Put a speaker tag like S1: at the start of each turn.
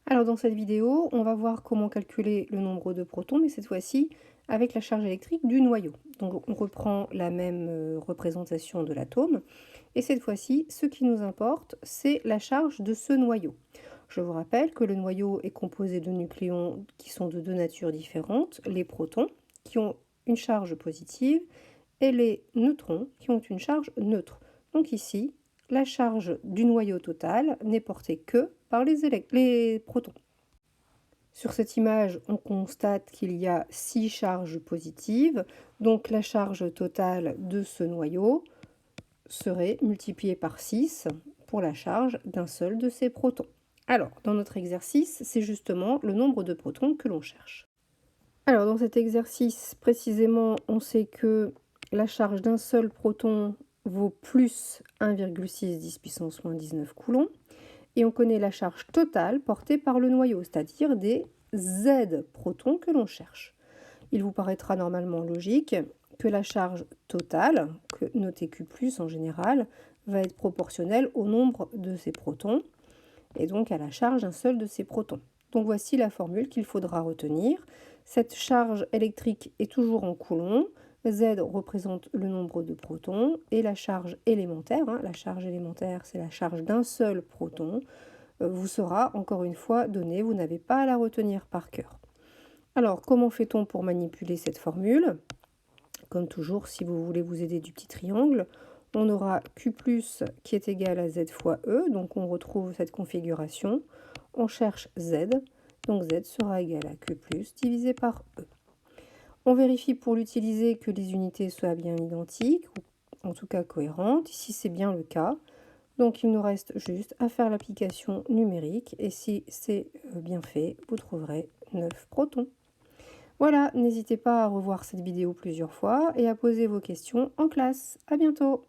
S1: Alors dans cette vidéo, on va voir comment calculer le nombre de protons, mais cette fois-ci avec la charge électrique du noyau. Donc on reprend la même représentation de l'atome, et cette fois-ci, ce qui nous importe, c'est la charge de ce noyau. Je vous rappelle que le noyau est composé de nucléons qui sont de deux natures différentes, les protons, qui ont une charge positive, et les neutrons, qui ont une charge neutre. Donc ici, la charge du noyau total n'est portée que par les protons. Sur cette image, on constate qu'il y a 6 charges positives, donc la charge totale de ce noyau serait multipliée par 6 pour la charge d'un seul de ces protons. Alors, dans notre exercice, c'est justement le nombre de protons que l'on cherche. Alors, dans cet exercice, précisément, on sait que la charge d'un seul proton vaut plus 1,6 10 puissance moins 19 coulombs. Et on connaît la charge totale portée par le noyau, c'est-à-dire des Z protons que l'on cherche. Il vous paraîtra normalement logique que la charge totale, que notée Q+, en général, va être proportionnelle au nombre de ces protons, et donc à la charge d'un seul de ces protons. Donc voici la formule qu'il faudra retenir. Cette charge électrique est toujours en coulombs. Z représente le nombre de protons et la charge élémentaire, la charge élémentaire c'est la charge d'un seul proton, vous sera encore une fois donnée, vous n'avez pas à la retenir par cœur. Alors comment fait-on pour manipuler cette formule? Comme toujours, si vous voulez vous aider du petit triangle, on aura Q+, qui est égal à Z fois E, donc on retrouve cette configuration. On cherche Z, donc Z sera égal à Q+, divisé par E. On vérifie pour l'utiliser que les unités soient bien identiques, ou en tout cas cohérentes. Ici, c'est bien le cas. Donc, il nous reste juste à faire l'application numérique. Et si c'est bien fait, vous trouverez 9 protons. Voilà, n'hésitez pas à revoir cette vidéo plusieurs fois et à poser vos questions en classe. À bientôt!